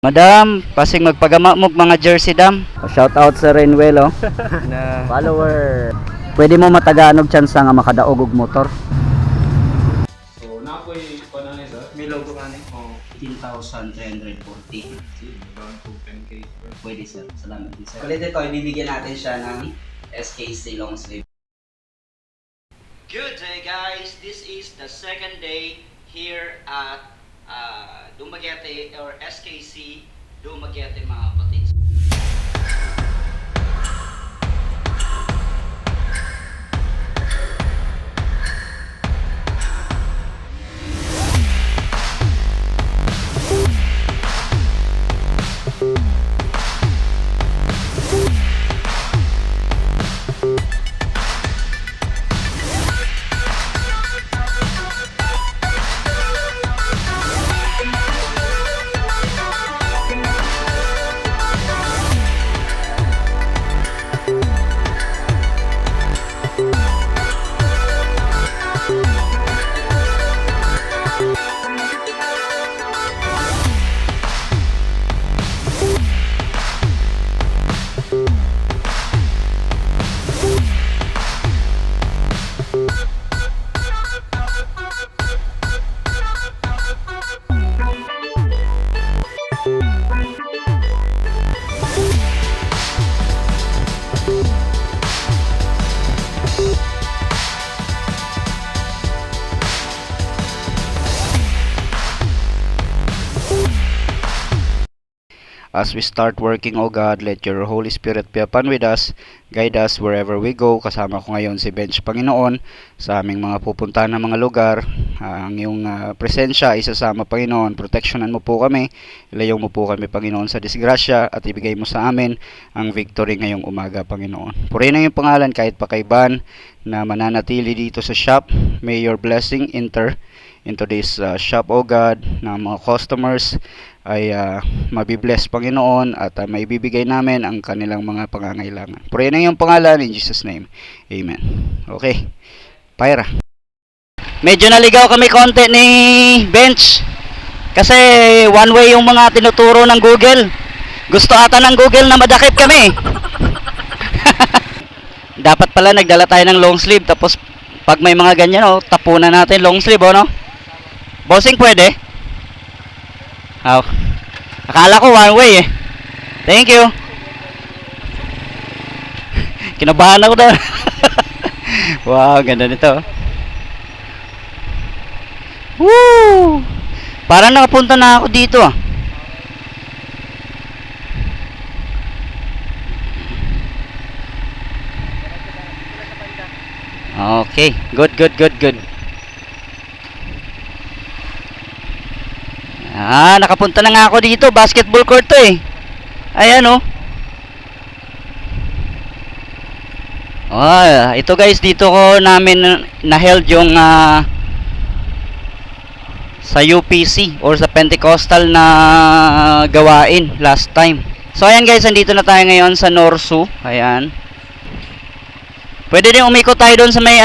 Madam, pasing magpagama mo mga jersey dam. Shout out sa Renwell oh. Na follower. Pwede mo matagaan og chance nga makadaog og motor. So, napoy pa na sir. May logo ka ni. Oh, 18,340. around 10K. Pwede sir. Salamat din sir. Ulit ito, ibibigyan natin siya ng SKC long sleeve. Good day guys. This is the second day here at Dumaguete or SKC Dumaguete mga kapatid. As we start working, O God, let your Holy Spirit be upon with us, guide us wherever we go. Kasama ko ngayon si Bench, Panginoon, sa aming mga pupuntahan na mga lugar. Ang iyong presensya ay isasama, Panginoon. Protectionan mo po kami, ilayo mo po kami, Panginoon, sa disgrasya, at ibigay mo sa amin ang victory ngayong umaga, Panginoon. Purihin ang iyong pangalan kahit pakaiban na mananatili dito sa shop. May your blessing enter into this shop, O God, na mga customers ay mabibless, Panginoon, at maibibigay namin ang kanilang mga pangangailangan. Purihin ang iyong pangalan in Jesus' name. Amen. Okay. Pyra. Medyo naligaw kami konti ni Bench kasi one way yung mga tinuturo ng Google. Gusto ata ng Google na madakip kami. Dapat pala nagdala tayo ng long sleeve, tapos pag may mga ganyan, oh, tapunan natin long sleeve, oh, no? Bossing, pwede? Oh. Akala ko one way eh. Thank you. Kinabahan ako doon. Wow, ganda nito. Woo! Parang nakapunta na ako dito ah. Okay, good. Nakapunta na nga ako dito. Basketball court to eh. Ayan oh. Ito guys, dito ko namin na-held yung sa UPC or sa Pentecostal na gawain last time. So ayan guys, andito na tayo ngayon sa Norsu. Ayan. Pwede din umikot tayo doon sa may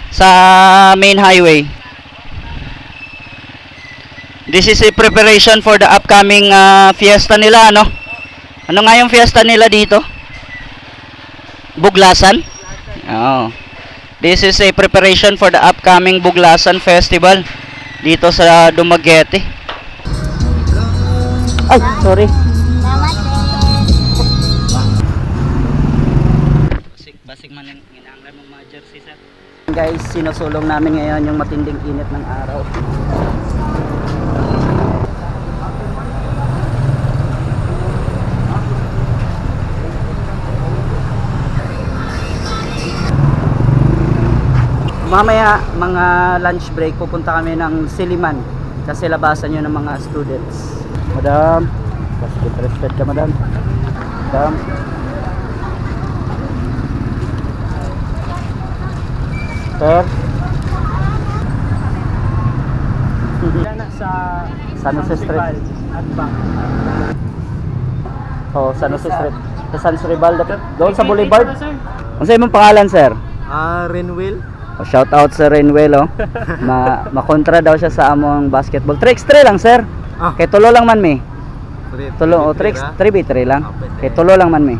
sa main highway. This is a preparation for the upcoming fiesta nila, ano? Ano nga yung fiesta nila dito? Buglasan? Oh. This is a preparation for the upcoming Buglasan Festival dito sa Dumaguete. Ay, sorry. Basig man yung ginanglan ng mga jersey, sir. Guys, sinusulong namin ngayon yung matinding init ng araw. Mamaya mga lunch break pupunta kami ng Siliman kasi labasan yun ng mga students. Madam, kasi interested ka, madam. Madam. Sir. Sa San Jose Street. Oh, San Jose Street. Sa San Sribal. Doon sa Boulevard. Ano sa imong pangalan, sir? Renwell. Oh, shout out sa Renwell, oh. Makontra daw siya sa among basketball. 3x3 lang, sir. Ah. Kay tulo lang man mi. Tulo o tricks, 3v3 lang. Ah, pwede. Kay tulo lang man mi.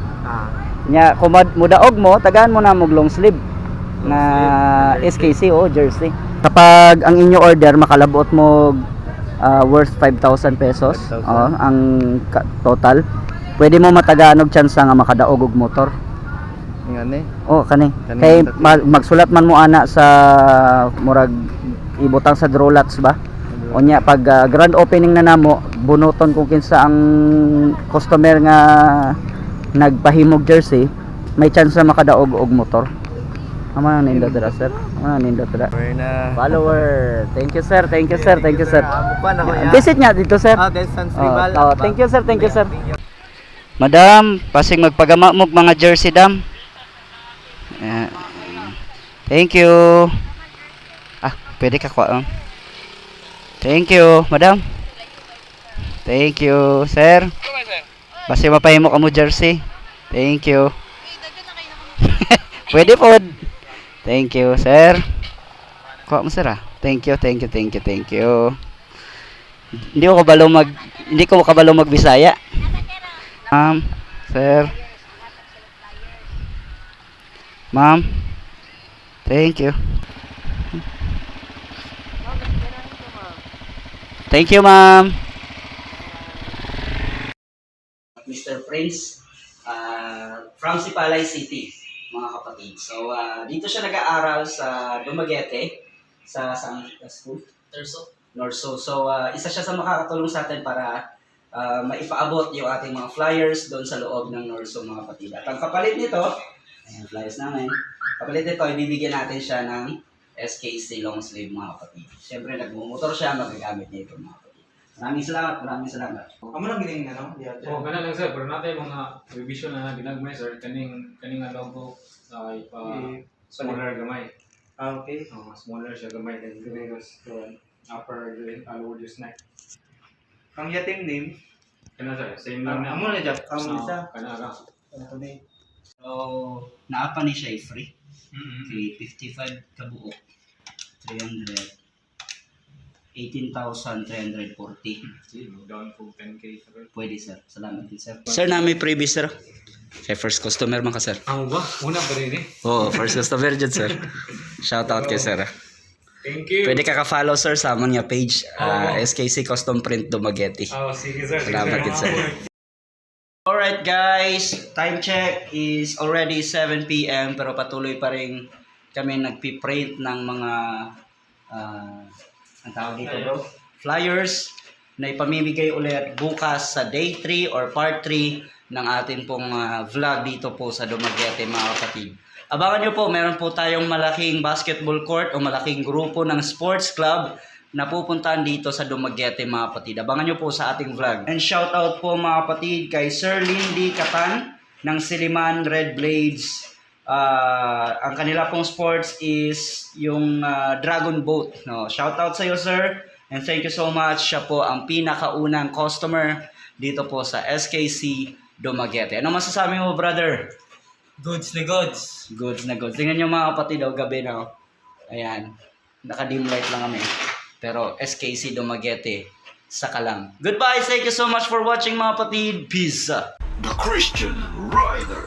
Nya kung mudaog mo, tagaan mo na mo long sleeve na SKC o jersey. Kapag ang inyo order makalabot mo worth 5,000 pesos, 5,000. ang total, pwede mo matagaan og chance nga makadaog og motor. Ingani. Oh, kani. Kani Kay tatlo. magsulat man mo ana sa murag ibutang sa Drolats ba? Unya pag grand opening na namo, bunuton kung kinsa ang customer nga nagpahimog jersey, may chance na makadaog og motor. Ama na nindot ra sir. Ama na nindot ra. We're na. Follower. Thank you sir. Thank you sir. Thank you sir. Bukan ako ya. Visit niya dito sir. Guys, San Rival. Thank you sir. Thank you sir. Madam, pasing magpagama mo mga jersey dam. Thank you. Pwede ka kuha. Thank you, madam. Thank you, sir. Basta mapahimo ka mo jersey. Thank you. Pwede po. Thank you, sir. Kuha mo sir ah. Thank you, thank you, thank you, thank you. Hindi ko kabalo magbisaya. Ma'am, sir. Ma'am. Thank you. Thank you, ma'am. Mr. Prince from Sipalay City, mga kapatid. So, dito siya nag-aaral sa Dumaguete, sa school? Norso. So, isa siya sa makakatulong sa atin para maipaabot yung ating mga flyers doon sa loob ng Norso, mga kapatid. At ang kapalit nito, ayan, flyers namin. Kapalit nito, ibibigyan natin siya ng SKC long sleeve, mga kapatid. Siyempre, nagmumotor siya, magagamit niya ito, mga kapatid. Maraming salamat, maraming salamat. Amo lang gining ano? Oh, kana lang sir, pero natin mga revision na ginagmay sir, kaning ano po ay smaller gamay. Okay. Smaller siya gamay than Guerrero's upper lower just neck. Ang yating name. Kana sir, same lang na. Amo na jap. Amo isa. Kana ra. Ito ni. So, naapa ni siya free. Mhm. Okay, 55 kabuok. 300. 18,340. Down to 10k sir. Pwede sir. Salamat din sir. Sir, na may previous sir. Kay first customer man ka sir. Amo ba? Una pa rin eh. Oo, first customer dyan sir. Shout out kay sir. Thank you. Pwede ka ka-follow sir sa amon nga page. Oo. SKC Custom Print Dumaguete. Oh, sige sir. Salamat din sir. Alright guys, time check is already 7 p.m. pero patuloy pa rin kami nagpiprint ng mga ang tawag dito bro, flyers na ipamimigay ulit bukas sa day 3 or part 3 ng atin pong vlog dito po sa Dumaguete, mga kapatid. Abangan nyo po, meron po tayong malaking basketball court o malaking grupo ng sports club na pupuntahan dito sa Dumaguete, mga kapatid. Abangan nyo po sa ating vlog. And shout out po mga kapatid kay Sir Lindy Catan ng Siliman Red Blades. Ang kanila pong sports is yung Dragon Boat. No? Shout out sa iyo sir. And thank you so much. Siya po ang pinakaunang customer dito po sa SKC Dumaguete. Ano masasabi mo brother? Goods na goods. Goods na goods. Tingnan nyo mga kapatid, gabi na. Ayan. Naka-dim light lang kami. Pero SKC Dumaguete, saka lang. Goodbye. Thank you so much for watching mga kapatid. Peace. The Christian Rider.